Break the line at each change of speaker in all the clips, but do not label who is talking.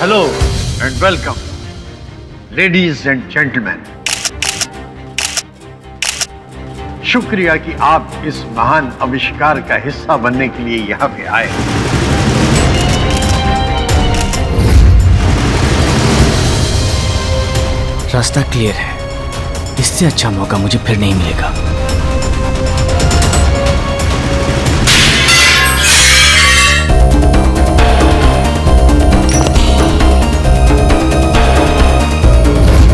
Hello and welcome ladies and gentleman. शुक्रिया कि आप इस महान आविष्कार का हिस्सा बनने के लिए यहां पे आए।
रास्ता क्लियर है, इससे अच्छा मौका मुझे फिर नहीं मिलेगा।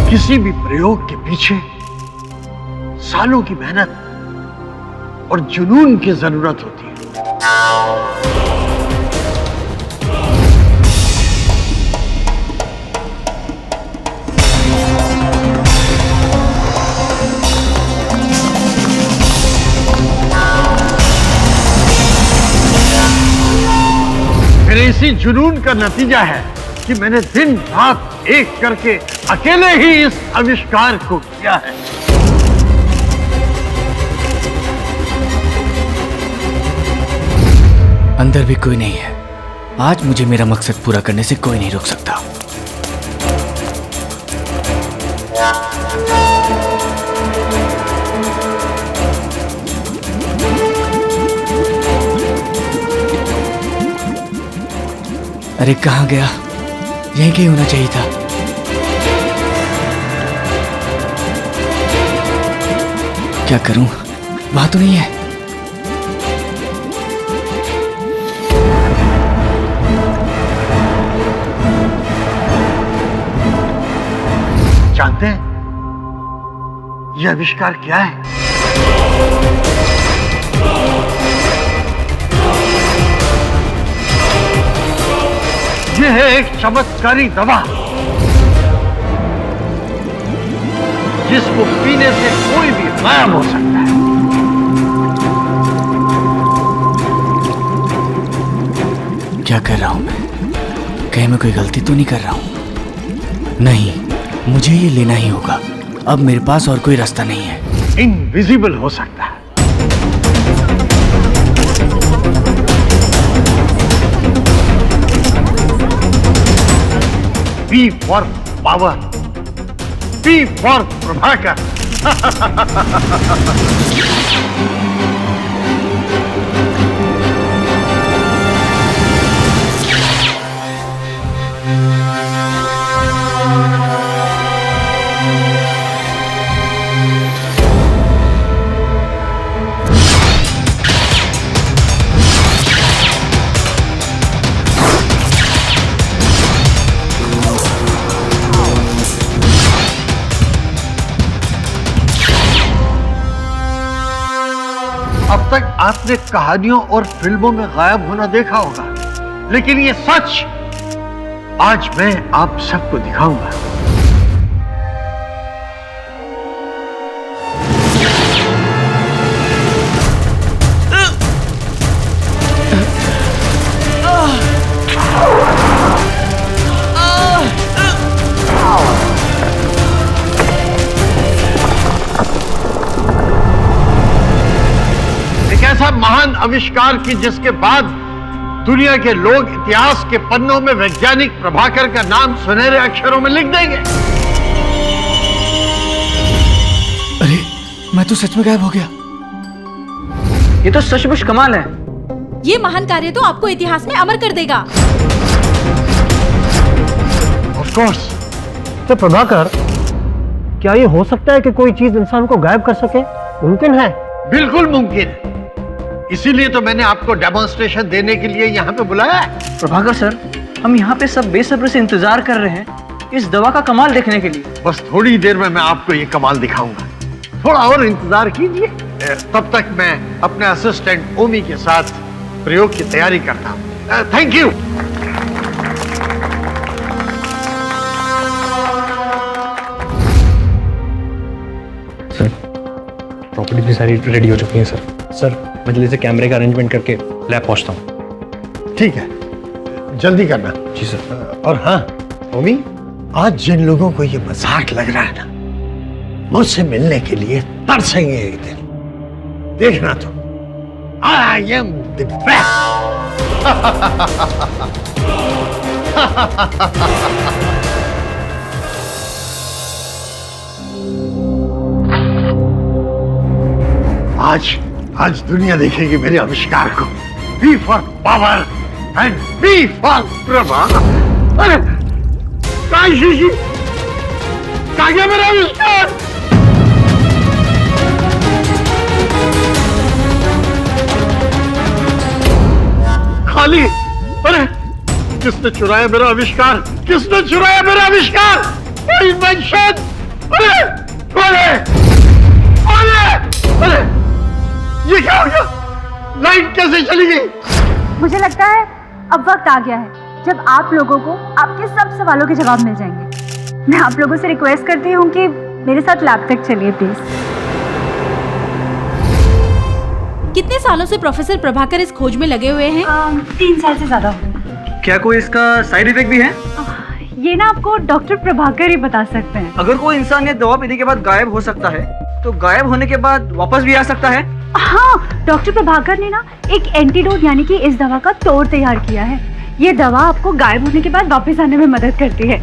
किसी भी प्रयोग के पीछे सालों की मेहनत और जुनून की जरूरत होती है। मेरे इसी जुनून का नतीजा है कि मैंने दिन रात एक करके अकेले ही इस आविष्कार को किया है।
अंदर भी कोई नहीं है। आज मुझे मेरा मकसद पूरा करने से कोई नहीं रोक सकता। अरे कहाँ गया? यहीं कहीं होना चाहिए था। क्या करूं? वहां तो नहीं है।
जानते हैं यह आविष्कार क्या है? यह है एक चमत्कारी दवा जिसको पीने से कोई भी गायब हो सकता है।
क्या कर रहा हूं मैं? कहीं मैं कोई गलती तो नहीं कर रहा हूं? नहीं, मुझे ये लेना ही होगा। अब मेरे पास और कोई रास्ता नहीं है।
इनविजिबल हो सकता है। P for power, P for Prabhakar. अब तक आपने कहानियों और फिल्मों में गायब होना देखा होगा, लेकिन ये सच आज मैं आप सबको दिखाऊंगा। ऐसा महान आविष्कार की जिसके बाद दुनिया के लोग इतिहास के पन्नों में वैज्ञानिक प्रभाकर का नाम सुनहरे अक्षरों में लिख देंगे।
अरे मैं तो सच में गायब हो गया।
ये तो सचमुच कमाल है।
ये महान कार्य तो आपको इतिहास में अमर कर देगा।
Of course.
तो प्रभाकर, क्या ये हो सकता है कि कोई चीज इंसान को गायब कर सके? मुमकिन है?
बिल्कुल मुमकिन है। इसीलिए तो मैंने आपको डेमोन्स्ट्रेशन देने के लिए यहाँ पे बुलाया है।
प्रभाकर सर, हम यहाँ पे सब बेसब्री से इंतजार कर रहे हैं इस दवा का कमाल देखने के लिए।
बस थोड़ी देर में मैं आपको ये कमाल दिखाऊंगा। थोड़ा और इंतजार कीजिए। तब तक मैं अपने असिस्टेंट ओमी के साथ प्रयोग की तैयारी करता हूँ। Thank you.
सर, प्रॉपर्टी भी सारी रेडी हो चुकी है सर। सर, मैं जल्दी से कैमरे का अरेंजमेंट करके लैब पहुंचता हूँ।
ठीक है, जल्दी करना।
जी सर।
और हाँ ओमी, आज जिन लोगों को ये मजाक लग रहा है ना, मुझसे मिलने के लिए तरसेंगे एक दिन। देखना तो, आई एम द बेस्ट। आज दुनिया देखेगी मेरे आविष्कार को। B for power and B for Prabha. अरे कहाँ गया मेरा आविष्कार? खाली। अरे किसने चुराया मेरा आविष्कार? किसने चुराया मेरा आविष्कार? इन्वेंशन। अरे अरे ये क्या हो गया? लाइट कैसे चली गई?
मुझे लगता है अब वक्त आ गया है जब आप लोगों को आपके सब सवालों के जवाब मिल जाएंगे। मैं आप लोगों से रिक्वेस्ट करती हूँ कि मेरे साथ लैब तक चलिए प्लीज।
कितने सालों से प्रोफेसर प्रभाकर इस खोज में लगे हुए हैं?
3 साल से ज्यादा हो गए।
क्या कोई इसका साइड इफेक्ट भी है?
ये ना आपको डॉक्टर प्रभाकर ही बता सकते हैं।
अगर कोई इंसान ये दवा पीने के बाद गायब हो सकता है तो गायब होने के बाद वापस भी आ सकता है?
हाँ, डॉक्टर प्रभाकर ने ना एक एंटीडोट यानी कि इस दवा का तोड़ तैयार किया है। ये दवा आपको गायब होने के बाद वापस आने में मदद करती है।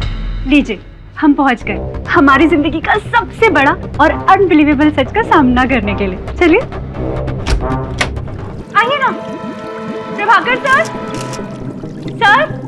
लीजिए, हम पहुंच गए हमारी जिंदगी का सबसे बड़ा और अनबिलीवेबल सच का सामना करने के लिए। चलिए आइए ना। Prabhakar sir, sir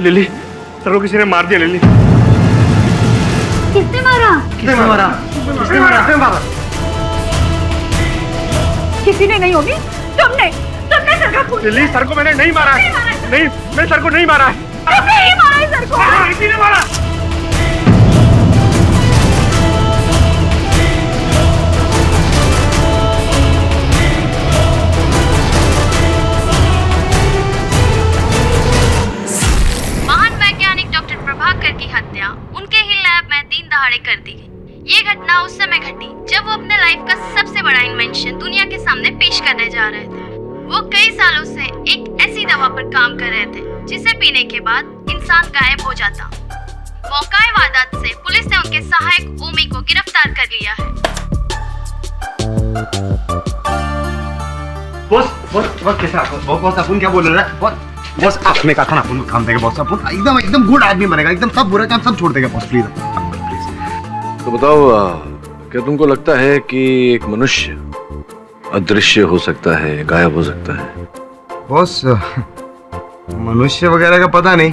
lily, sir को किसी ने मार दिया। लिली,
किसने मारा?
किसने मारा?
किसने मारा?
किसी ने नहीं होगी। तुमने सर का खून।
लिली, सर को मैंने नहीं मारा। नहीं, मैं सर को नहीं मारा है।
तुमने ही मारा है सर को।
किसी ने मारा।
उनके ही लैब में दिन दहाड़े कर दी गई। ये घटना उस समय घटी जब वो अपने लाइफ का सबसे बड़ा इन्वेंशन दुनिया के सामने पेश करने जा रहे थे। वो कई सालों से एक ऐसी दवा पर काम कर रहे थे जिसे पीने के बाद इंसान गायब हो जाता। मौकाए वारदात से पुलिस ने उनके सहायक ओमी को गिरफ्तार कर लिया है।
बॉस कैसा? बॉस अपन क्या बोल रहे हैं? बॉस आपने कहा था ना अपन काम देगा। बॉस अपन एकदम गुड आदमी बनेगा। एकदम सब बुरा काम सब छोड़ देगा। Boss please.
तो बताओ, क्या तुमको लगता है कि एक मनुष्य अदृश्य हो सकता है, गायब हो सकता है?
बॉस, मनुष्य वगैरह का पता नहीं,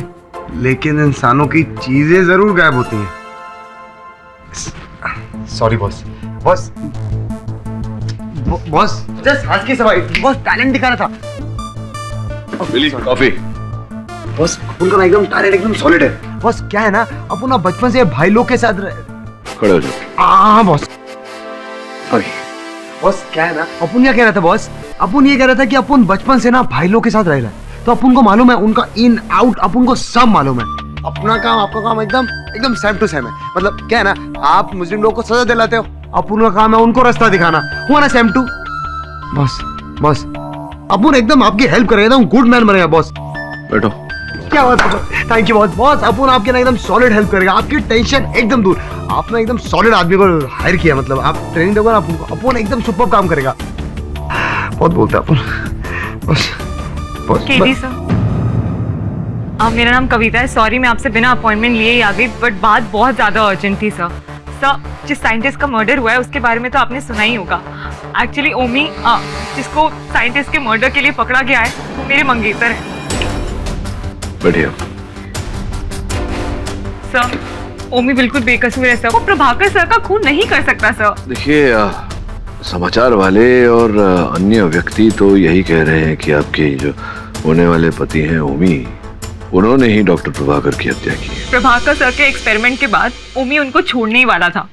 लेकिन इंसानों की चीजें जरूर गायब होती हैं। Sorry boss. बॉस जस्ट आज की सवाई। बॉस टैलेंट दिखा रहा था।
बिली, कॉफी।
बॉस अपन का एकदम टैलेंट एकदम सॉलिड है। बॉस क्या है ना, अपन बचपन से भाई लोग के साथ
खड़े हो जाओ।
हाँ बॉस। बॉस क्या है ना, अपन क्या कह रहा था बॉस? अपन ये कह रहा था कि अपन बचपन से ना भाई लोग के साथ रह रहा है, तो अपन को मालूम है उनका इन आउट, अपन को सब मालूम है। अपना काम आपका काम एकदम सेम टू सेम है। मतलब क्या है ना, आप मुस्लिम लोग को सजा दिलाते हो, अपन का काम है उनको रास्ता दिखाना। हुआ ना सेम टू? बॉस अपन एकदम आपकी हेल्प करेगा, एकदम गुड मैन बनेगा बॉस।
बैठो।
क्या बात है? Thank you boss. अपन आपके ना एकदम सॉलिड हेल्प करेगा, आपकी टेंशन एकदम दूर। आपने एकदम सॉलिड आदमी को हायर किया, मतलब आप ट्रेनिंग दोगे ना अपन एकदम सुपर काम करेगा। बहुत बोलते हैं अपन। बॉस
केडी सर, मेरा नाम कविता है। सॉरी मैं आपसे बिना अपॉइंटमेंट लिए ही आ गई, बट बात बहुत ज़्यादा अर्जेंट थी सर। जिस साइंटिस्ट का मर्डर हुआ है उसके बारे में तो आपने सुना ही होगा। एक्चुअली ओमी, जिसको साइंटिस्ट के मर्डर के लिए पकड़ा गया है, वो मेरे मंगेतर है।
बढ़िया।
सर, ओमी बिल्कुल बेकसूर है सर। वो प्रभाकर सर का खून नहीं कर सकता सर।
देखिए, समाचार वाले और अन्य व्यक्ति तो यही कह रहे हैं कि आपके जो होने वाले पति हैं ओमी, उन्होंने ही डॉक्टर प्रभाकर की हत्या की है।
प्रभाकर सर के एक्सपेरिमेंट के बाद ओमी उनको छोड़ने ही वाला था,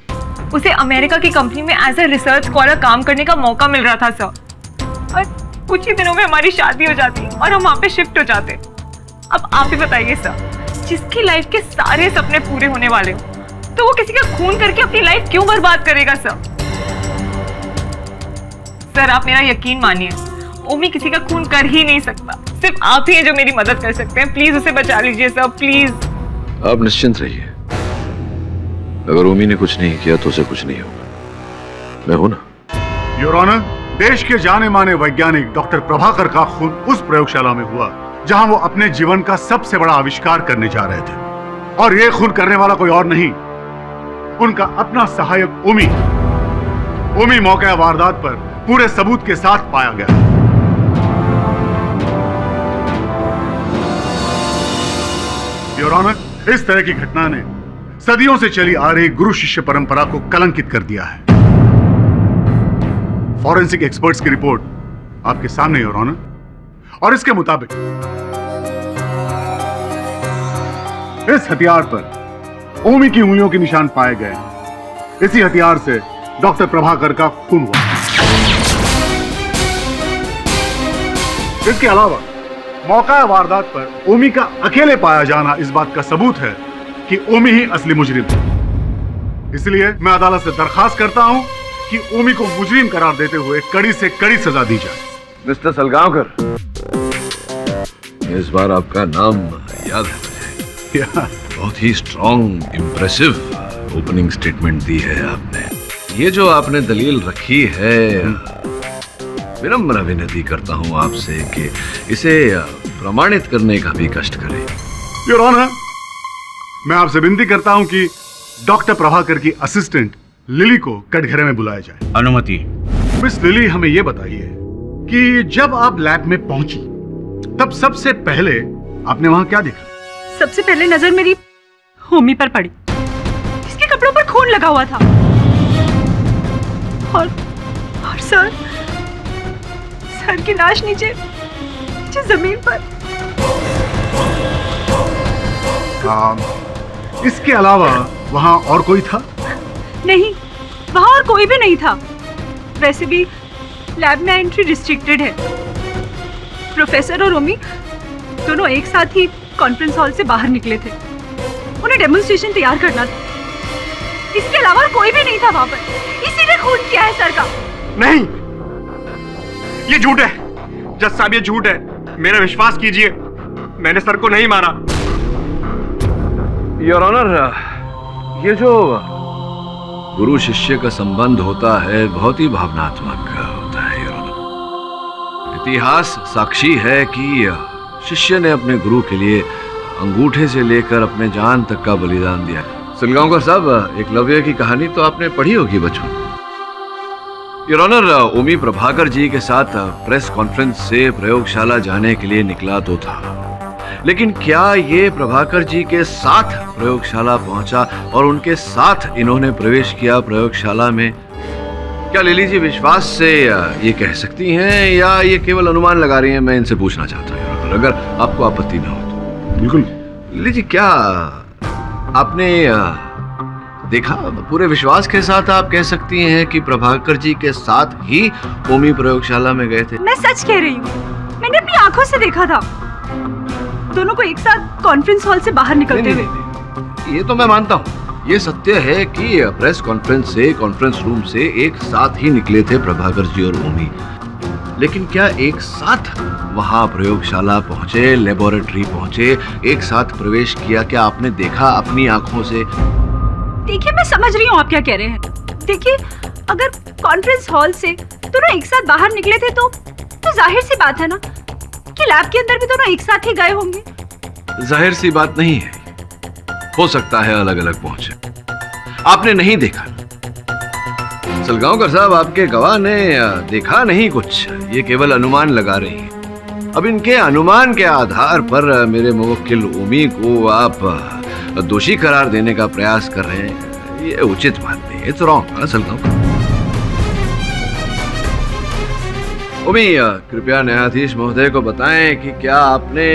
उसे अमेरिका की कंपनी में एज ए रिसर्च स्कॉलर काम करने का मौका मिल रहा था सर। और कुछ ही दिनों में हमारी शादी हो जाती और हम वहाँ पे शिफ्ट हो जाते। अब आप ही बताइए सर, जिसकी लाइफ के सारे सपने पूरे होने वाले हो, तो वो किसी का खून करके अपनी लाइफ क्यों बर्बाद करेगा सर? सर आप मेरा यकीन मानिए, ओमी किसी का खून कर ही नहीं सकता। सिर्फ आप ही हैं जो मेरी मदद कर सकते हैं। प्लीज उसे बचा लीजिए सर, प्लीज।
आप निश्चिंत रहिए, अगर ओमी ने कुछ नहीं किया तो उसे कुछ नहीं होगा। मैं हूं ना।
योर ऑनर, देश के जाने माने वैज्ञानिक डॉक्टर प्रभाकर का खून उस प्रयोगशाला में हुआ जहां वो अपने जीवन का सबसे बड़ा आविष्कार करने जा रहे थे, और ये खून करने वाला कोई और नहीं, उनका अपना सहायक ओमी। ओमी मौका वारदात पर पूरे सबूत के साथ पाया गया। योर ऑनर, इस तरह की घटना ने सदियों से चली आ रही गुरु शिष्य परंपरा को कलंकित कर दिया है। फॉरेंसिक एक्सपर्ट्स की रिपोर्ट आपके सामने योर ऑनर, और इसके मुताबिक इस हथियार पर ओमी की उंगलियों के निशान पाए गए हैं। इसी हथियार से डॉक्टर प्रभाकर का खून हुआ। इसके अलावा मौका वारदात पर ओमी का अकेले पाया जाना इस बात का सबूत है कि ओमी ही असली मुजरिम है। इसलिए मैं अदालत से दरखास्त करता हूं कि ओमी को मुजरिम करार देते हुए कड़ी से कड़ी सजा दी जाए।
मिस्टर सलगांवकर, इस बार आपका नाम याद है मुझे। बहुत ही स्ट्रॉन्ग, इम्प्रेसिव ओपनिंग स्टेटमेंट दी है आपने। ये जो आपने दलील रखी है, विनम्र विनती करता हूं आपसे कि इसे प्रमाणित करने का भी कष्ट करें।
योर ऑनर, मैं आपसे विनती करता हूं कि डॉक्टर प्रभाकर की असिस्टेंट लिली को कटघरे में बुलाया जाए।
अनुमति।
मिस लिली, हमें यह बताइए कि जब आप लैब में पहुंची तब सबसे पहले आपने वहां क्या देखा?
सबसे पहले नजर मेरी होमी पर पड़ी। इसके कपड़ों पर खून लगा हुआ था, और सर की लाश नीचे जमीन पर।
इसके अलावा वहां और कोई था?
नहीं, वहां और कोई भी नहीं था। वैसे भी लैब में एंट्री रिस्ट्रिक्टेड है। प्रोफेसर और ओमी दोनों एक साथ ही कॉन्फ्रेंस हॉल से बाहर निकले थे। उन्हें डेमोन्स्ट्रेशन तैयार करना था। इसके अलावा कोई भी नहीं था वहां पर। इसीलिए खून किया है सर का।
नहीं, ये झूठ है जज साहब, ये झूठ है। मेरा विश्वास कीजिए, मैंने सर को नहीं मारा।
योर ऑनर, ये जो गुरु शिष्य का संबंध होता है बहुत ही भावनात्मक होता है योर ऑनर। इतिहास साक्षी है कि शिष्य ने अपने गुरु के लिए अंगूठे से लेकर अपने जान तक का बलिदान दिया। सलगांवकर साहब, एकलव्य की कहानी तो आपने पढ़ी होगी बचपन। योर ऑनर, ओमी प्रभाकर जी के साथ प्रेस कॉन्फ्रेंस से प्रयोगशाला जाने के लिए निकला तो था, लेकिन क्या ये प्रभाकर जी के साथ प्रयोगशाला पहुंचा और उनके साथ इन्होंने प्रवेश किया प्रयोगशाला में? क्या लिली जी विश्वास से ये कह सकती हैं या ये केवल अनुमान लगा रही हैं? मैं इनसे पूछना चाहता हूँ योर ऑनर, अगर आपको आपत्ति ना हो तो।
बिल्कुल।
लिली जी, क्या आपने देखा? पूरे विश्वास के साथ आप कह सकती हैं कि प्रभाकर जी के साथ ही ओमी प्रयोगशाला में गए थे?
मैं सच कह रही हूँ, मैंने अपनी आंखों से देखा था दोनों को एक साथ कॉन्फ्रेंस हॉल से बाहर निकलते हुए।
ये तो मैं मानता हूँ, ये सत्य है कि प्रेस कॉन्फ्रेंस से, कॉन्फ्रेंस रूम से एक साथ ही निकले थे प्रभाकर जी और ओमी। लेकिन क्या एक साथ वहां प्रयोगशाला पहुंचे, लेबोरेटरी पहुंचे, एक साथ प्रवेश किया? क्या आपने देखा अपनी आंखों से?
देखिए, मैं समझ रही हूँ आप क्या कह रहे हैं। देखिए, अगर कॉन्फ्रेंस हॉल से दोनों एक साथ बाहर निकले थे तो जाहिर सी बात है ना कि लैब के अंदर भी दोनों एक साथ ही गए होंगे।
जाहिर सी बात नहीं है, हो सकता है अलग अलग पहुंचे। आपने नहीं देखा। सलगांवकर साहब, आपके गवाह ने देखा नहीं कुछ, ये केवल अनुमान लगा रही हैं। अब इनके अनुमान के आधार पर मेरे मुवक्किल ओमी को आप दोषी करार देने का प्रयास कर रहे हैं, ये उचित बात नहीं है। It's wrong Salgaonkar. ओमी, कृपया न्यायाधीश महोदय को बताएं कि क्या आपने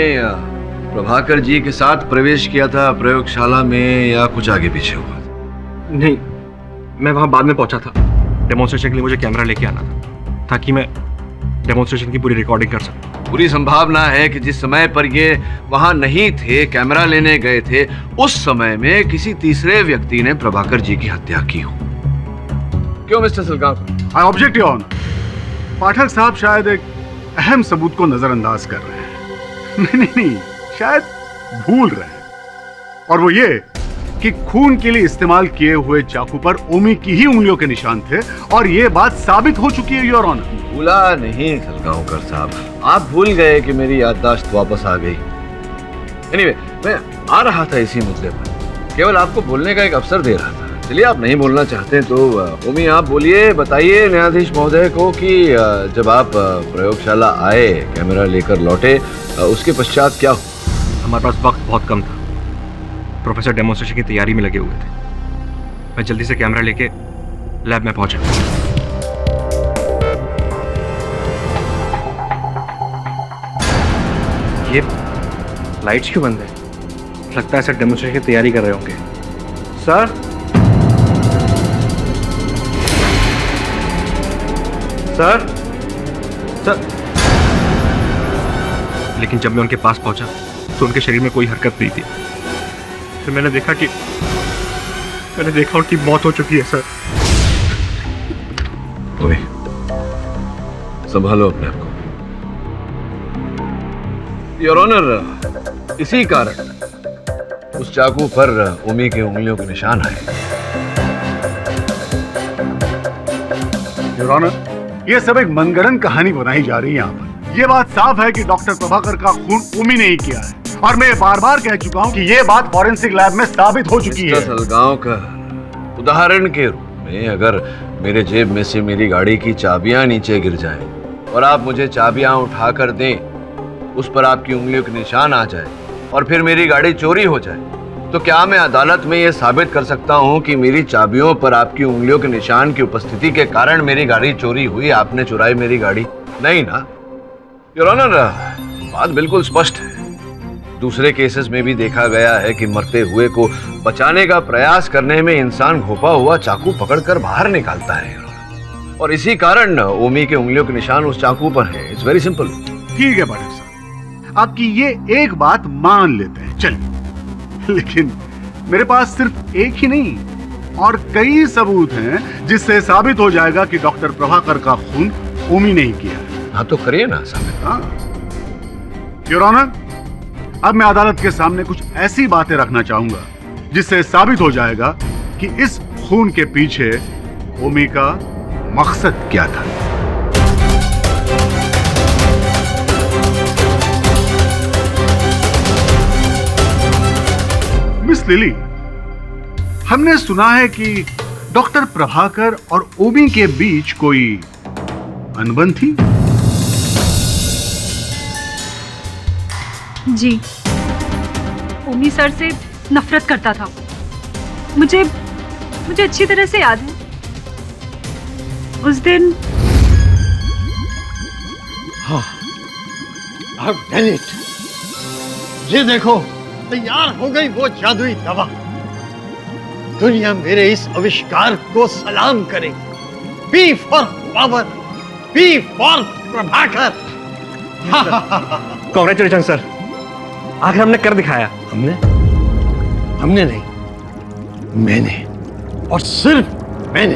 प्रभाकर जी के साथ प्रवेश किया था प्रयोगशाला में या कुछ आगे पीछे हुआ?
नहीं, मैं वहां बाद में पहुंचा था। डेमोन्स्ट्रेशन के लिए मुझे कैमरा लेके आना था ताकि मैं डेमोन्स्ट्रेशन की पूरी रिकॉर्डिंग कर सकूं।
पूरी संभावना है कि जिस समय पर ये वहां नहीं थे, कैमरा लेने गए थे, उस समय में किसी तीसरे व्यक्ति ने प्रभाकर जी की हत्या की हो। क्यों mister Salgaonkar?
I object your honour. Pathak साहब शायद एक अहम सबूत को नजरअंदाज कर रहे हैं। नहीं, शायद भूल रहे हैं, और वो ये कि खून के लिए इस्तेमाल किए हुए चाकू पर ओमी की ही उंगलियों के निशान थे, और ये बात साबित हो चुकी है योर ऑनर।
भूला नहीं सलगांवकर साहब, आप भूल गए कि मेरी याददाश्त वापस आ गई। एनीवे, मैं आ रहा था इसी मुद्दे पर, केवल आपको बोलने का एक अवसर दे रहा था। चलिए, आप नहीं बोलना चाहते तो ओमी आप बोलिए, बताइए न्यायाधीश महोदय को कि जब आप प्रयोगशाला आए, कैमरा लेकर लौटे, उसके पश्चात क्या हुआ?
हमारे पास वक्त बहुत कम था। प्रोफेसर डेमोन्स्ट्रेशन की तैयारी में लगे हुए थे। मैं जल्दी से कैमरा लेके लैब में पहुंचा। ये लाइट्स क्यों बंद है? लगता है सर डेमोन्स्ट्रेशन की तैयारी कर रहे होंगे। Sir, sir, sir. लेकिन जब मैं उनके पास पहुंचा तो उनके शरीर में कोई हरकत नहीं थी। फिर मैंने देखा उनकी मौत हो चुकी है। सर,
ओए, संभालो अपने आप को। योर ऑनर, इसी कारण उस चाकू पर ओमी की उंगलियों के निशान आए।
योर ऑनर, ये सब एक मनगढ़ंत कहानी बनाई जा रही है यहाँ पर। ये बात साफ है कि डॉक्टर प्रभाकर का खून ओमी ने ही किया है, और मैं बार बार कह चुका हूँ कि ये बात फॉरेंसिक लैब में साबित हो चुकी है।
सलगांवकर, उदाहरण के रूप में अगर मेरे जेब में से मेरी गाड़ी की चाबियां नीचे गिर जाएं और आप मुझे चाबियां उठाकर दें, उस पर आपकी उंगलियों के निशान आ जाए और फिर मेरी गाड़ी चोरी हो जाए, तो क्या मैं अदालत में यह साबित कर सकता हूं कि मेरी चाबियों पर आपकी उंगलियों के निशान की उपस्थिति के कारण मेरी गाड़ी चोरी हुई, आपने चुराई मेरी गाड़ी? नहीं ना योर ऑनर, बात बिल्कुल स्पष्ट है। दूसरे केसेस में भी देखा गया है कि मरते हुए को बचाने का प्रयास करने में इंसान घोपा हुआ चाकू पकड़कर बाहर निकालता है, और इसी कारण ओमी के उंगलियों के निशान उस चाकू पर है। It's very simple.
ठीक है पाठक साहब, आपकी ये एक बात मान लेते हैं, चलिए। लेकिन मेरे पास सिर्फ एक ही नहीं और कई सबूत हैं जिससे साबित हो जाएगा कि डॉक्टर प्रभाकर का खून ओमी ने ही किया है।
हाँ तो करिए ना साबित।
हाँ योर ऑनर, अब मैं अदालत के सामने कुछ ऐसी बातें रखना चाहूंगा जिससे साबित हो जाएगा कि इस खून के पीछे ओमी का मकसद क्या था। मिस लिली, हमने सुना है कि डॉक्टर प्रभाकर और ओमी के बीच कोई अनबन थी।
जी, ओमी सर से नफरत करता था। मुझे अच्छी तरह से याद है उस दिन।
हाँ, ये देखो, तैयार हो गई वो जादुई दवा। दुनिया मेरे इस आविष्कार को सलाम करेगी। B for power, B for Prabhakar.
Congratulation sir, आखिर हमने कर दिखाया।
हमने नहीं, मैंने, और सिर्फ मैंने।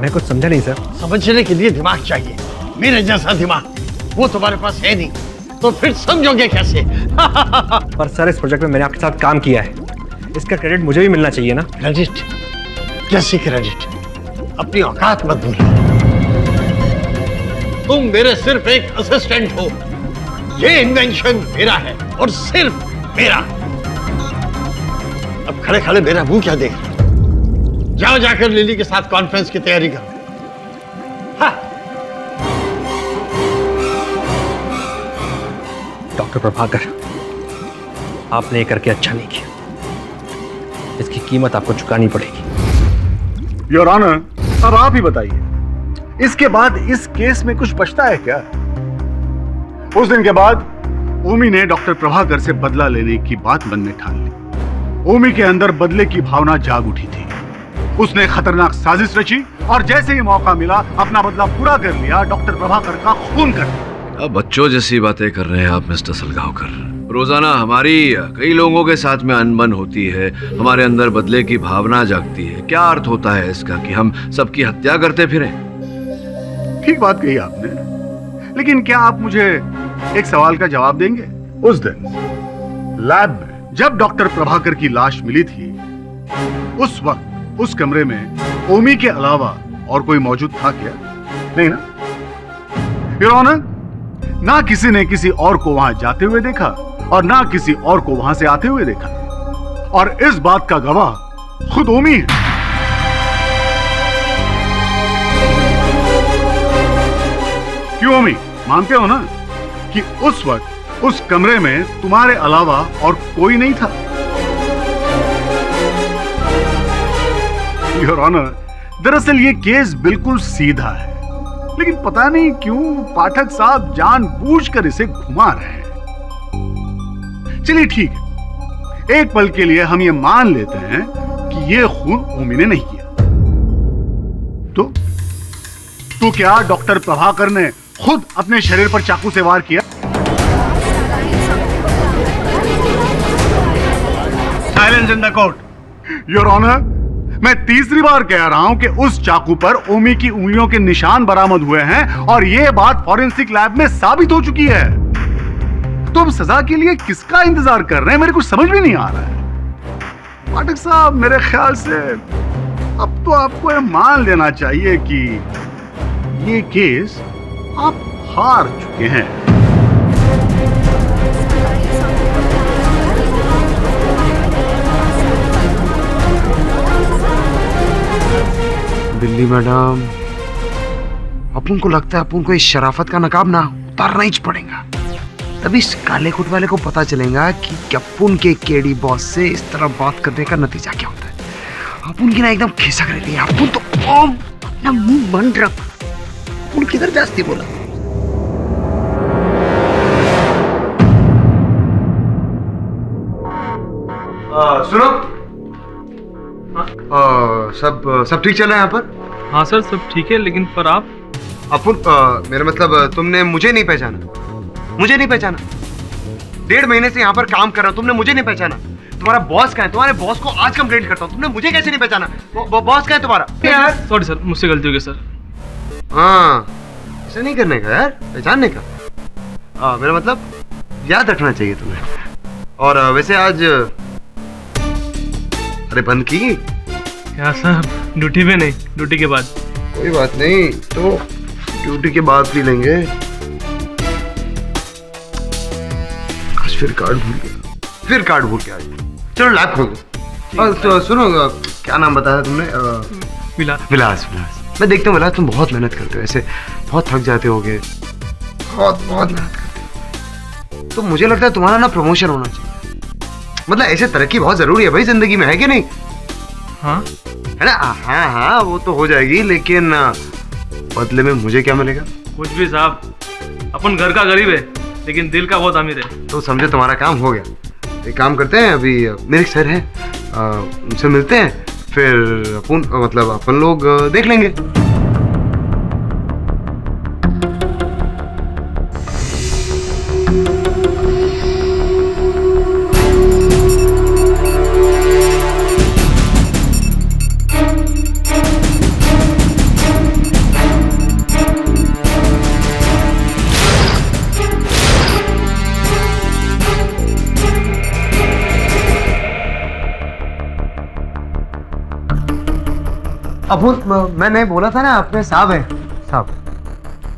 मैं कुछ समझा नहीं सर।
समझने के लिए दिमाग चाहिए, मेरे जैसा दिमाग। वो तुम्हारे पास है नहीं, तो फिर समझोगे कैसे?
पर सर, इस प्रोजेक्ट में मैंने आपके साथ काम किया है, इसका क्रेडिट मुझे भी मिलना चाहिए ना।
क्रेडिट? कैसी क्रेडिट? अपनी औकात मत भूलो। तुम मेरे सिर्फ एक असिस्टेंट हो। ये इन्वेंशन मेरा है और सिर्फ मेरा। अब खड़े खड़े मेरा मुंह क्या देख रहे हो? जाओ जाकर लिली के साथ कॉन्फ्रेंस की तैयारी करो। हाँ।
डॉक्टर प्रभाकर, आपने ये करके अच्छा नहीं किया। इसकी कीमत आपको चुकानी पड़ेगी।
योर ऑनर, अब आप ही बताइए, इसके बाद इस केस में कुछ बचता है क्या? उस दिन के बाद ओमी ने डॉक्टर प्रभाकर से बदला लेने की बात मन में ठान ली। ओमी के अंदर बदले की भावना जाग उठी थी। उसने खतरनाक साजिश रची और जैसे ही मौका मिला अपना बदला पूरा कर लिया, डॉक्टर प्रभाकर का खून कर दिया।
अब बच्चों जैसी बातें कर रहे हैं आप मिस्टर सलगांवकर। रोजाना हमारी कई लोगों के साथ में अनबन होती है, हमारे अंदर बदले की भावना जागती है। क्या अर्थ होता है इसका कि हम सबकी हत्या करते फिरें?
ठीक बात कही आपने, लेकिन क्या आप मुझे एक सवाल का जवाब देंगे? उस दिन लैब में जब डॉक्टर प्रभाकर की लाश मिली थी, उस वक्त उस कमरे में ओमी के अलावा और कोई मौजूद था क्या? नहीं ना? योर ऑनर, ना किसी ने किसी और को वहां जाते हुए देखा और ना किसी और को वहां से आते हुए देखा, और इस बात का गवाह खुद ओमी है। क्यों ओमी, मानते हो ना कि उस वक्त उस कमरे में तुम्हारे अलावा और कोई नहीं था? योर ऑनर, दरअसल ये केस बिल्कुल सीधा है, लेकिन पता नहीं क्यों पाठक साहब जानबूझकर इसे घुमा रहे हैं। चलिए ठीक है, एक पल के लिए हम ये मान लेते हैं कि ये खून ओमी ने नहीं किया। तो क्या डॉक्टर प्रभाकर ने खुद अपने शरीर पर चाकू से वार किया? Silence in the court. Your honour, मैं तीसरी बार कह रहा हूं कि उस चाकू पर ओमी की उंगलियों के निशान बरामद हुए हैं और यह बात फॉरेंसिक लैब में साबित हो चुकी है। तो अब सजा के लिए किसका इंतजार कर रहे हैं, मेरे कुछ समझ भी नहीं आ रहा है। पाठक साहब, मेरे ख्याल से अब तो आपको यह मान लेना चाहिए कि ये केस आप हार चुके हैं।
दिल्ली मैडम, अपन को लगता है अपन को इस शराफत का नकाब ना उतारना ही पड़ेगा, तभी इस काले कोट वाले को पता चलेगा कि अपन के केडी बॉस से इस तरह बात करने का नतीजा क्या होता है। अपन की ना एकदम खिसक रही है। अपन तो अपना मुंह बंद रख, अपन किधर जास्ती बोला। सुनो, सब ठीक चल रहा है यहाँ पर?
हाँ सर, सब ठीक है, लेकिन पर आप?
अपन मेरा मतलब तुमने मुझे नहीं पहचाना? मुझे नहीं पहचाना? 1.5 महीने से यहाँ पर काम कर रहा हूँ, तुमने मुझे नहीं पहचाना? तुम्हारा बॉस कहाँ है? तुम्हारे बॉस को आज कंप्लेंट करता हूँ, तुमने मुझे कैसे नहीं पहचाना? बॉस कहाँ है तुम्हारा? यार
सॉरी सर, मुझसे गलती हो गई सर।
हाँ, ऐसा नहीं करने का यार, पहचानने का। मेरा मतलब याद रखना चाहिए तुम्हें। और वैसे आज अरे बंद की
क्या सर? ड्यूटी पे नहीं, ड्यूटी के बाद।
कोई बात नहीं, तो ड्यूटी के बाद पी लेंगे। आज फिर कार्ड भूल गया, फिर कार्ड भूल गया। चलो लैब खोल दो। तो सुनो, क्या नाम बताया तुमने?
विलास।
विलास। मैं देखता हूँ विलास, तुम बहुत मेहनत करते हो, ऐसे बहुत थक जाते होगे, बहुत मेहनत करते हो। तो मुझे लगता है तुम्हारा ना प्रमोशन होना चाहिए। मतलब ऐसे तरक्की बहुत जरूरी है भाई जिंदगी में, है कि नहीं?
हाँ
है ना? हाँ, वो तो हो जाएगी, लेकिन बदले में मुझे क्या मिलेगा?
कुछ भी साहब, अपन घर का गरीब है लेकिन दिल का बहुत अमीर है।
तो समझो तुम्हारा काम हो गया। एक काम करते हैं, अभी मेरे सर है, उनसे मिलते हैं, फिर अपन लोग देख लेंगे। अब मैंने बोला था ना, अपने साहब है साहब।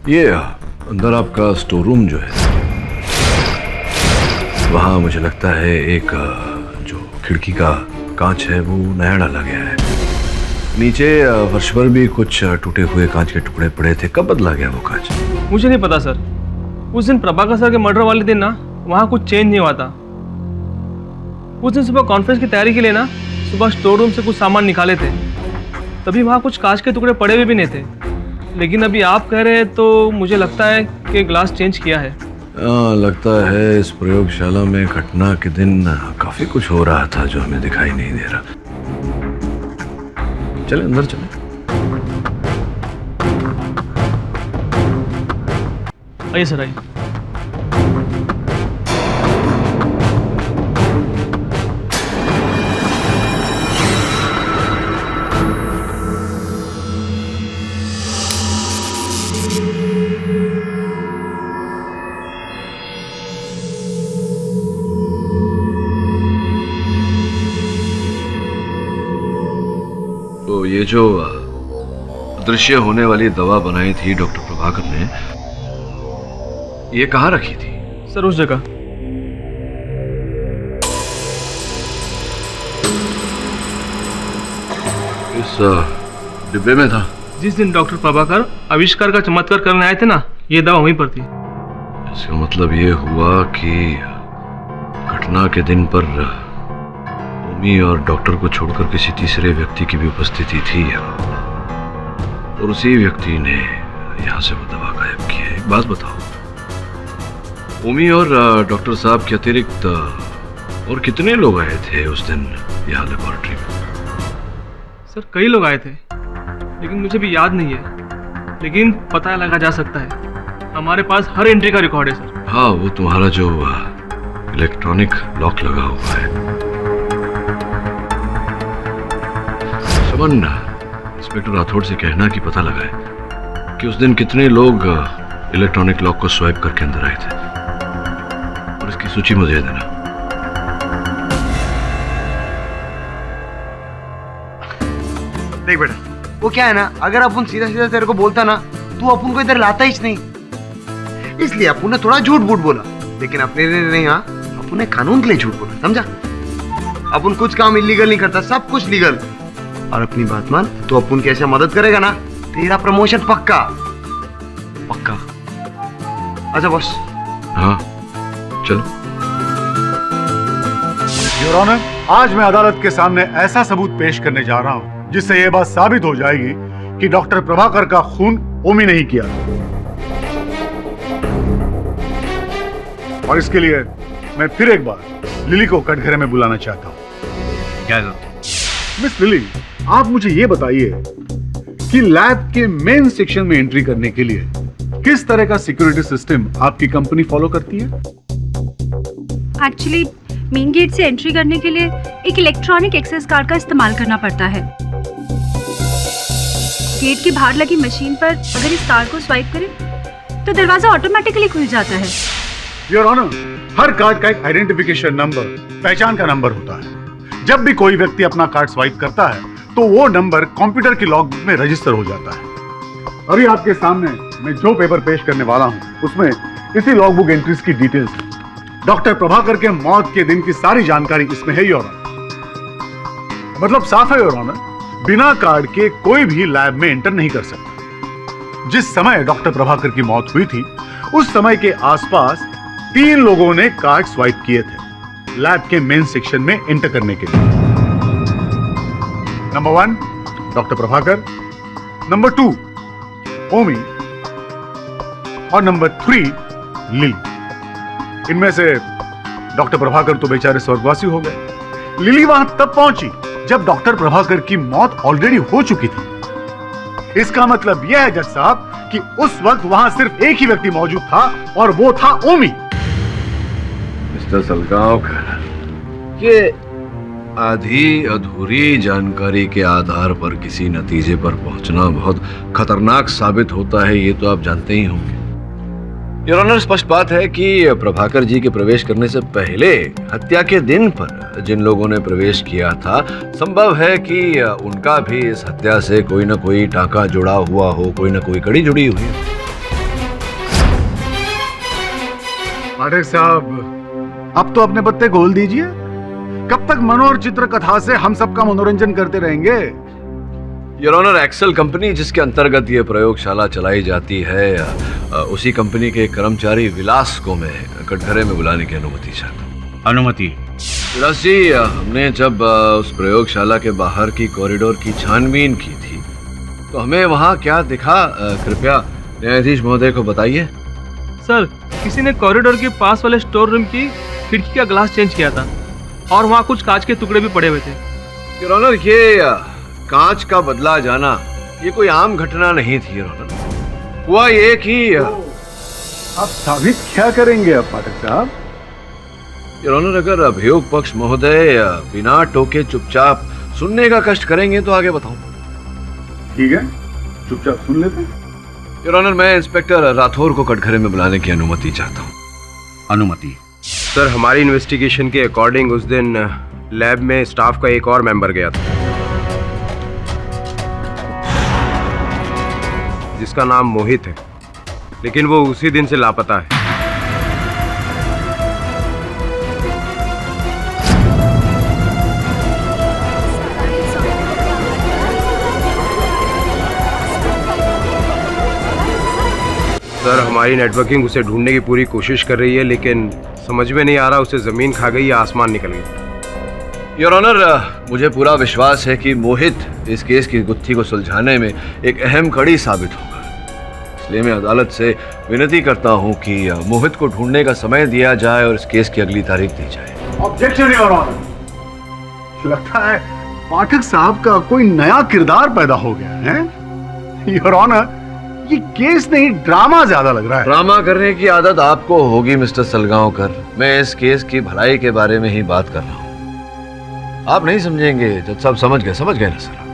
ये अंदर आपका स्टोर रूम जो है, वहाँ मुझे लगता है एक जो खिड़की का कांच है वो नया डाला गया है। नीचे फर्श पर भी कुछ टूटे हुए कांच के टुकड़े पड़े थे। कब बदला गया वो कांच?
मुझे नहीं पता सर। उस दिन प्रभाकर सर के मर्डर वाले दिन ना वहाँ कुछ चेंज नहीं हुआ था। उस दिन सुबह कॉन्फ्रेंस की तैयारी के लिए ना सुबह स्टोर रूम से कुछ सामान निकाले थे, तभी वहाँ कुछ कांच के टुकड़े पड़े हुए भी नहीं थे। लेकिन अभी आप कह रहे हैं तो मुझे लगता है कि ग्लास चेंज किया है।
लगता है इस प्रयोगशाला में घटना के दिन काफी कुछ हो रहा था जो हमें दिखाई नहीं दे रहा। चले अंदर चले।
आइए सर आइए।
तो ये जो अदृश्य होने वाली दवा बनाई थी डॉक्टर प्रभाकर ने, ये कहाँ रखी थी?
सर उस जगह।
इस डिब्बे में था।
जिस दिन डॉक्टर प्रभाकर आविष्कार का चमत्कार करने आए थे ना, ये दवा वहीं पर थी।
इसका मतलब ये हुआ कि घटना के दिन पर ओमी और डॉक्टर को छोड़कर किसी तीसरे व्यक्ति की भी उपस्थिति थी और उसी व्यक्ति ने यहाँ से वो दवा गायब की है। एक बात बताओ, ओमी और डॉक्टर साहब के अतिरिक्त और कितने लोग आए थे उस दिन यहाँ लेबोरेटरी में?
सर कई लोग आए थे, लेकिन मुझे भी याद नहीं है, लेकिन पता लगा जा सकता है। हमारे पास हर एंट्री का रिकॉर्ड है सर।
हाँ, वो तुम्हारा जो इलेक्ट्रॉनिक लॉक लगा हुआ है। समन, इंस्पेक्टर राठौड़ से कहना कि पता लगा है कि उस दिन कितने लोग इलेक्ट्रॉनिक लॉक को स्वाइप करके अंदर आए थे, और इसकी सूची मुझे देना।
देख बेटा, वो क्या है ना, अगर अपन सीधा सीधा तेरे को बोलता ना, तू अपन को इधर लाता ही नहीं। इसलिए अपन ने थोड़ा झूठ बूठ बोला, लेकिन अपने लिए नहीं। हाँ, अपन ने कानून के लिए झूठ बोला, समझा? अपन कुछ काम इलीगल नहीं करता, सब कुछ लीगल। और अपनी बात मान, तो अपन कैसे मदद करेगा ना, तेरा प्रमोशन पक्का पक्का। अच्छा बॉस।
हाँ चलो।
योर ऑनर, आज मैं अदालत के सामने ऐसा सबूत पेश करने जा रहा हूं जिससे यह बात साबित हो जाएगी कि डॉक्टर प्रभाकर का खून ओमी नहीं किया, और इसके लिए मैं फिर एक बार लिली को कटघरे में बुलाना चाहता हूं।
क्या?
मिस लिली, आप मुझे ये बताइए कि लैब के मेन सेक्शन में एंट्री करने के लिए किस तरह का सिक्योरिटी सिस्टम आपकी कंपनी फॉलो करती है?
एक्चुअली मेन गेट से एंट्री करने के लिए एक इलेक्ट्रॉनिक एक्सेस कार्ड का इस्तेमाल करना पड़ता है। गेट के बाहर लगी मशीन पर अगर इस कार्ड को स्वाइप करें तो दरवाजा ऑटोमेटिकली खुल जाता है।
योर ऑनर, हर कार्ड का एक आइडेंटिफिकेशन नंबर, पहचान का नंबर होता है। जब भी कोई व्यक्ति अपना कार्ड स्वाइप करता है तो वो नंबर कंप्यूटर की लॉगबुक में रजिस्टर हो जाता है। अभी आपके सामने मैं जो पेपर पेश करने वाला हूं, उसमें इसी लॉगबुक एंट्रीज की डिटेल्स है। डॉक्टर प्रभाकर के मौत के दिन की सारी जानकारी इसमें है योर ऑनर। मतलब साफ है योर ऑनर, बिना कार्ड के कोई भी लैब में एंटर नहीं कर सकता। जिस समय डॉक्टर प्रभाकर की मौत हुई थी, उस समय के आसपास 3 लोगों ने कार्ड स्वाइप किए थे लैब के मेन सेक्शन में एंटर करने के लिए। नंबर 1 डॉक्टर प्रभाकर, नंबर 2 ओमी, और नंबर 3 लिली। इनमें से डॉक्टर प्रभाकर तो बेचारे स्वर्गवासी हो गए। लिली वहां तब पहुंची जब डॉक्टर प्रभाकर की मौत ऑलरेडी हो चुकी थी। इसका मतलब यह है जज साहब कि उस वक्त वहां सिर्फ एक ही व्यक्ति मौजूद था, और वो था ओमी।
मिस्टर सलगांवकर, ये आधी अधूरी जानकारी के आधार पर किसी नतीजे पर पहुंचना बहुत खतरनाक साबित होता है, ये तो आप जानते ही होंगे। योर ऑनर, स्पष्ट बात है कि प्रभाकर जी के प्रवेश करने से पहले हत्या के दिन पर जिन लोगों ने प्रवेश किया था, संभव है कि उनका भी इस हत्या से कोई न कोई टाका जुड़ा हुआ हो, कोई न कोई कड़ी जुड़ी हुई हो।
पाठक साहब, अब तो अपने पत्ते खोल दीजिए। कब तक मनोहर चित्र कथा से हम सबका मनोरंजन करते रहेंगे?
योर ऑनर, एक्सेल कंपनी जिसके अंतर्गत ये प्रयोगशाला चलाई जाती है, उसी कंपनी के कर्मचारी विलास को मैं कटघरे में बुलाने की अनुमति चाहता हूँ।
अनुमति?
विलास जी, हमने जब उस प्रयोगशाला के बाहर की कॉरिडोर की छानबीन की थी तो हमें वहाँ क्या दिखा, कृपया न्यायाधीश महोदय को बताइए।
सर, किसी ने कॉरिडोर के पास वाले स्टोर रूम की खिड़की का ग्लास चेंज किया था, और वहाँ कुछ कांच के टुकड़े भी पड़े हुए थे।
योर ऑनर, ये कांच का बदला जाना ये कोई आम घटना नहीं थी रौनक। हुआ ये कि
आप साबित क्या करेंगे अब पाठक साहब?
रौनक, अगर अभियोग पक्ष महोदय बिना टोके चुपचाप सुनने का कष्ट करेंगे तो आगे बताऊं।
ठीक है, चुपचाप सुन लेते हैं।
योर ऑनर, मैं इंस्पेक्टर राठौर को कटघरे में बुलाने की अनुमति चाहता हूँ।
अनुमति? सर, हमारी इन्वेस्टिगेशन के अकॉर्डिंग उस दिन लैब में स्टाफ का एक और मेंबर गया था जिसका नाम मोहित है, लेकिन वो उसी दिन से लापता है। सर, हमारी नेटवर्किंग उसे ढूंढने की पूरी कोशिश कर रही है, लेकिन समझ में नहीं आ रहा उसे जमीन खा गई या आसमान निकल गई।
योर ऑनर, मुझे पूरा विश्वास है कि मोहित इस केस की गुत्थी को सुलझाने में एक अहम कड़ी साबित होगा। इसलिए मैं अदालत से विनती करता हूं कि मोहित को ढूंढने का समय दिया जाए और इस केस की अगली तारीख दी जाए।
Objection your honour. लगता है पाठक साहब का कोई नया किरदार पैदा हो गया है। योर ऑनर, ये केस नहीं ड्रामा ज्यादा लग रहा है।
ड्रामा करने की आदत आपको होगी मिस्टर सलगांवकर। मैं इस केस की भलाई के बारे में ही बात कर रहा हूं। आप नहीं समझेंगे जब सब समझ गए ना सर।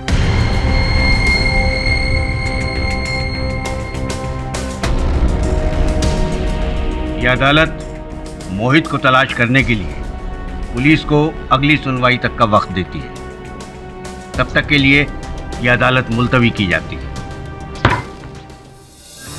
यह अदालत मोहित को तलाश करने के लिए पुलिस को अगली सुनवाई तक का वक्त देती है। तब तक के लिए यह अदालत मुलतवी की जाती है।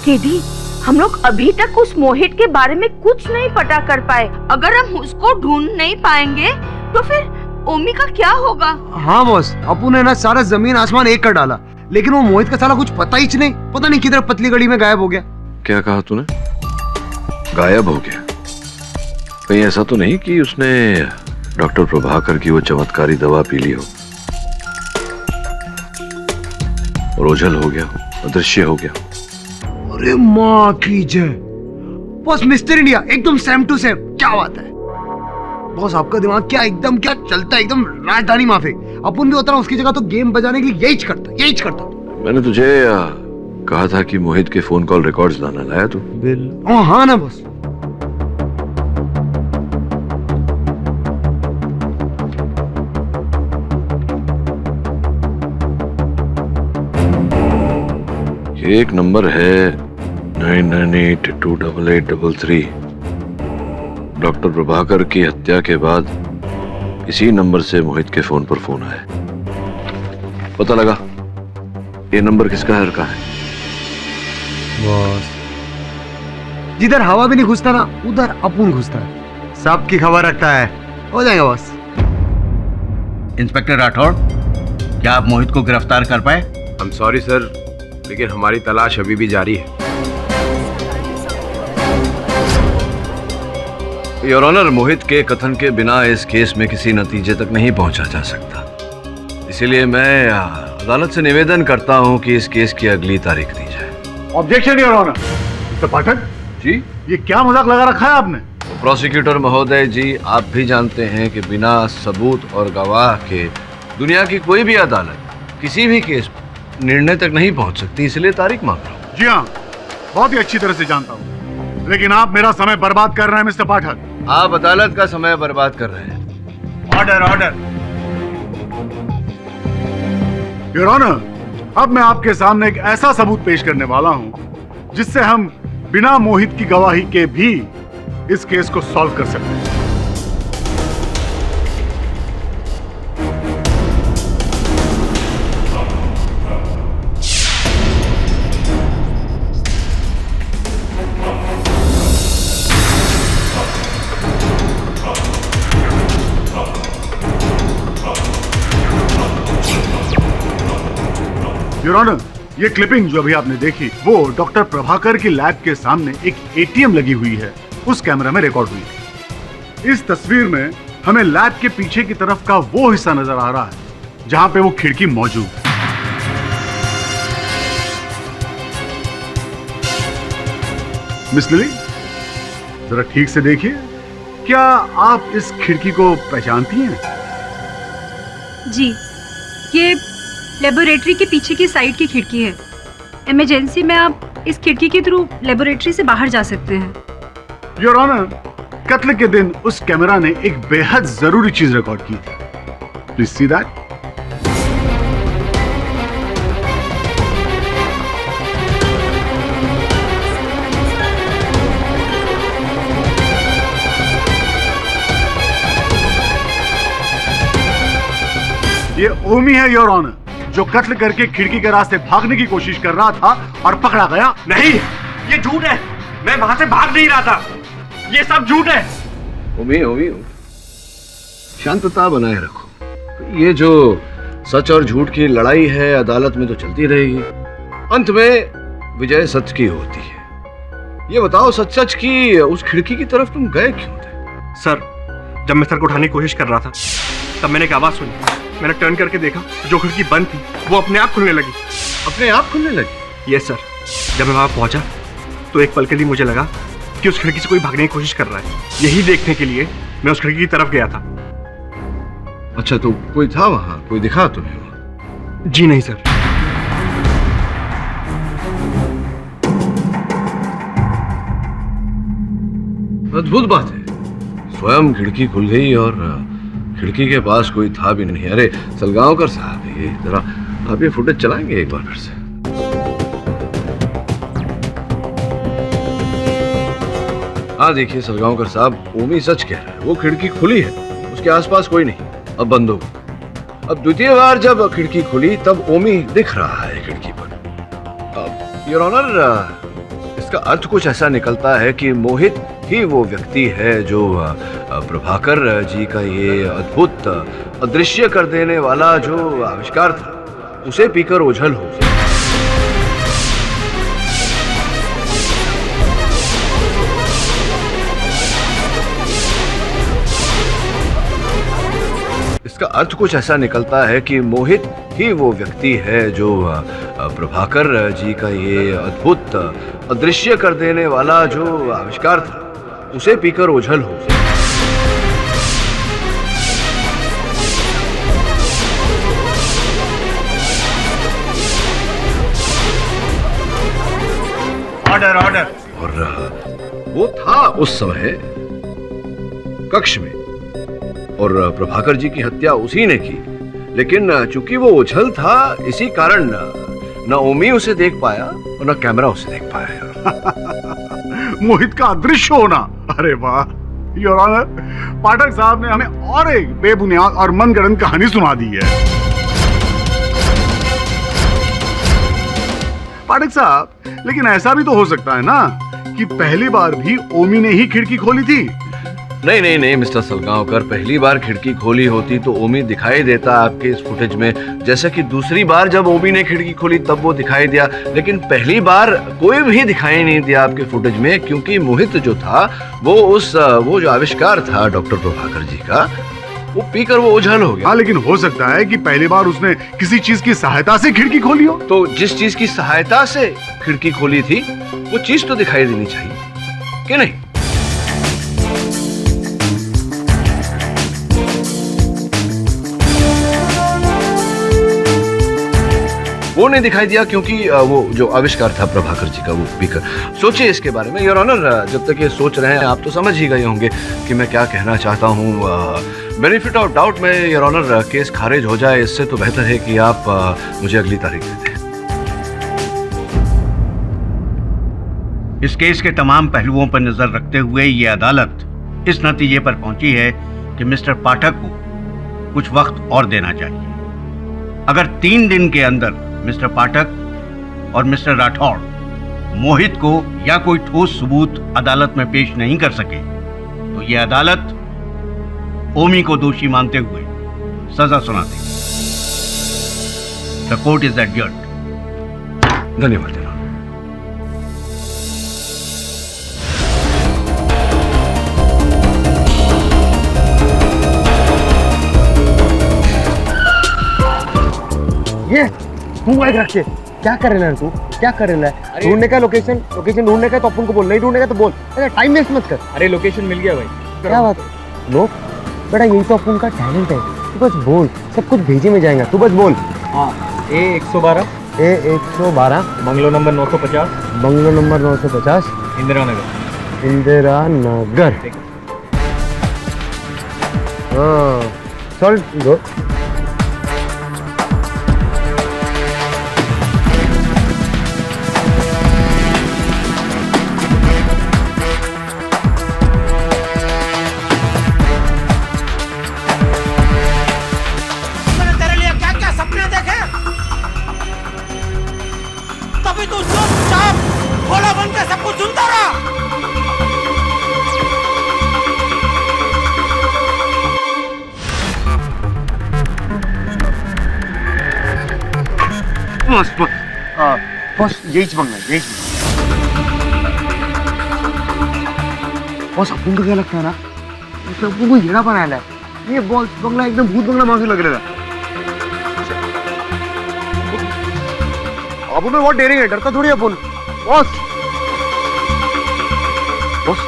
केडी, हम लोग अभी तक उस मोहित के बारे में कुछ नहीं पता कर पाए। अगर हम उसको ढूंढ नहीं पाएंगे तो फिर ओमी का क्या होगा?
हाँ बॉस, अपू ने ना सारा जमीन आसमान एक कर डाला, लेकिन वो मोहित का साला कुछ पता ही नहीं। पता नहीं किधर पतली गली में गायब हो गया।
क्या कहा तूने? गायब हो गया? कहीं ऐसा तो नहीं कि उसने डॉक्टर प्रभाकर की वो चमत्कारी दवा पी ली हो और ओझल हो गया, अदृश्य हो गया?
अरे माँ की जय बॉस, मिस्टर इंडिया एकदम सेम टू सेम। क्या बात है बॉस, आपका दिमाग क्या चलता है, एकदम राजधानी माफी। अपन भी होता ना उसकी जगह तो गेम बजाने के लिए यही करता।
मैंने तुझे कहा था कि मोहित के फोन कॉल रिकॉर्ड्स लाना, लाया तू?
हाँ ना बॉस।
ये एक नंबर है 99828833। डॉक्टर प्रभाकर की हत्या के बाद इसी नंबर से मोहित के फोन पर फोन आया। पता लगा ये नंबर किसका है है?
बॉस, जिधर हवा भी नहीं घुसता ना उधर अपुन घुसता है। सबकी खबर रखता है। हो जाएगा बॉस।
इंस्पेक्टर राठौर, क्या आप मोहित को गिरफ्तार कर पाए? आई एम सॉरी सर, लेकिन हमारी तलाश अभी भी जारी है।
योर ऑनर, मोहित के कथन के बिना इस केस में किसी नतीजे तक नहीं पहुंचा जा सकता। इसीलिए मैं अदालत से निवेदन करता हूं कि इस केस की अगली तारीख दी जाए।
Objection your honour. Mister Pathak
ji,
ये क्या मजाक लगा रखा है आपने?
प्रोसिक्यूटर महोदय जी, आप भी जानते हैं कि बिना सबूत और गवाह के दुनिया की कोई भी अदालत किसी भी केस में निर्णय तक नहीं पहुंच सकती, इसलिए तारीख मांग रहा हूं।
जी हाँ, बहुत ही अच्छी तरह से जानता हूँ, लेकिन आप मेरा समय बर्बाद कर रहे हैं मिस्टर पाठक।
आप अदालत का समय बर्बाद कर रहे हैं।
Order order. योर ऑनर, अब मैं आपके सामने एक ऐसा सबूत पेश करने वाला हूं जिससे हम बिना मोहित की गवाही के भी इस केस को सॉल्व कर सकते हैं। योर ऑनर, ये क्लिपिंग जो अभी आपने देखी वो डॉक्टर प्रभाकर की लैब के सामने एक एटीएम लगी हुई है, उस कैमरा में रिकॉर्ड हुई है। इस तस्वीर में हमें लैब के पीछे की तरफ का वो हिस्सा नजर आ रहा है जहां पे वो खिड़की मौजूद है। मिस लिली, जरा ठीक से देखिए, क्या आप इस खिड़की को पहचानती हैं?
जी, ये लेबोरेटरी के पीछे की साइड की खिड़की है। इमरजेंसी में आप इस खिड़की के थ्रू लेबोरेटरी से बाहर जा सकते हैं।
योर ऑनर, कत्ल के दिन उस कैमरा ने एक बेहद जरूरी चीज रिकॉर्ड की थी। Please see that. ये ओमी है योर ऑनर, जो कत्ल करके खिड़की के रास्ते भागने की कोशिश कर रहा था और पकड़ा गया।
नहीं, ये झूठ है। मैं वहां से भाग नहीं रहा था। ये सब झूठ है।
ओमी ओमी, शांतता बनाए रखो। ये जो सच और झूठ की लड़ाई है अदालत में तो चलती रहेगी। अंत में विजय सच की होती है। ये बताओ, सच सच की उस खिड़की की तरफ तुम गए क्यों थे?
सर, जब मैं सर को उठाने की कोशिश कर रहा था तब मैंने एक आवाज सुनी। मैंने टर्न करके देखा, जो खिड़की बंद थी वो अपने आप खुलने लगी।
अपने आप खुलने लगी?
Yes sir. जब मैं वहां पहुंचा तो एक पल के लिए मुझे लगा कि उस खिड़की से कोई भागने की कोशिश कर रहा है। यही देखने के लिए मैं उस खिड़की की तरफ गया था।
अच्छा, तो कोई था वहां? कोई दिखा तुम्हें?
जी नहीं सर।
अद्भुत बात है, स्वयं खिड़की खुल गई और खिड़की के पास कोई था भी नहीं। अरे सलगांवकर साहब, ये जरा आप ये फुटेज चलाएंगे एक बार फिर से? हाँ देखिए सलगांवकर साहब, ओमी सच कह रहा है। वो खिड़की खुली है, उसके आसपास कोई नहीं, अब बंद हो गई। अब द्वितीय बार जब खिड़की खुली तब ओमी दिख रहा है खिड़की पर। अब योर ऑनर, इसका अर्थ कुछ ऐसा निकलता है कि मोहित ही वो व्यक्ति है जो प्रभाकर जी का ये अद्भुत अदृश्य कर देने वाला जो आविष्कार था उसे पीकर ओझल हो। इसका अर्थ कुछ ऐसा निकलता है कि मोहित ही वो व्यक्ति है जो प्रभाकर जी का ये अद्भुत अदृश्य कर देने वाला जो आविष्कार था उसे पीकर ओझल हो।
Order order.
और वो था उस समय कक्ष में और प्रभाकर जी की हत्या उसी ने की, लेकिन चूंकि वो ओझल था इसी कारण न ओमी उसे देख पाया और न कैमरा उसे देख पाया।
मोहित का अदृश्य होना, अरे वाह योर ऑनर, पाठक साहब ने हमें और एक बेबुनियाद और मनगढ़ंत कहानी सुना दी है। पाठक साहब, लेकिन ऐसा भी तो हो सकता है ना कि पहली बार भी ओमी ने ही खिड़की खोली थी।
नहीं नहीं नहीं मिस्टर सलगांवकर, पहली बार खिड़की खोली होती तो ओमी दिखाई देता आपके इस फुटेज में, जैसा कि दूसरी बार जब ओमी ने खिड़की खोली तब वो दिखाई दिया, लेकिन पहली बार कोई भी दिखाई नहीं दिया आपके फुटेज में, क्योंकि मोहित जो था वो जो आविष्कार था डॉक्टर प्रभाकर जी का, वो पीकर वो ओझल हो गया।
हाँ, लेकिन हो सकता है कि पहली बार उसने किसी चीज की सहायता से खिड़की खोली हो।
तो जिस चीज की सहायता से खिड़की खोली थी वो चीज तो दिखाई देनी चाहिए कि नहीं? वो नहीं दिखाई दिया क्योंकि वो जो आविष्कार था प्रभाकर जी का वो पीकर। सोचिए इसके बारे में योर ऑनर, जब तक ये सोच रहे हैं आप तो समझ ही गए होंगे कि मैं क्या कहना चाहता हूँ। बेनिफिट ऑफ डाउट में योर ऑनर केस खारिज हो जाए, इससे तो बेहतर है कि आप मुझे अगली तारीख दे दें।
इस केस के तमाम पहलुओं पर नजर रखते हुए ये अदालत इस नतीजे पर पहुंची है कि मिस्टर पाठक को कुछ वक्त और देना चाहिए। अगर 3 दिन के अंदर मिस्टर पाठक और मिस्टर राठौड़ मोहित को या कोई ठोस सबूत अदालत में पेश नहीं कर सके तो यह अदालत ओमी को दोषी मानते हुए सजा सुना देगी। The court is adjourned.
धन्यवाद।
ये तू माइक रख के क्या कर रहा है तू? क्या कर रहा है? ढूंढने का लोकेशन ढूंढने का तो अपन को बोल, नहीं ढूंढने का तो बोल। अरे टाइम वेस्ट मत कर।
अरे लोकेशन मिल गया भाई।
क्या बात है? लो बेटा, यही तो अपन का टैलेंट है। तू बस बोल, सब कुछ भेजे में जाएगा, तू बस बोल।
हाँ
A112
A112
bungalow number 950
bungalow number 950
Indira Nagar.
Indira Nagar. हाँ चल दो।
मैंने तेरे लिए क्या क्या सपने देखे, तभी तू चुपचाप भोला बन के सब कुछ सुनता रहा।
बस बस यहीच बंगला है, यहीच बस। अपन को क्या लगता है ना, अपन को येड़ा बनाया है ये बॉस बंगला, एकदम भूत बंगला मांगे लग रहा था। अपन में बहुत डेरिंग है, डरता थोड़ी अपन। Boss boss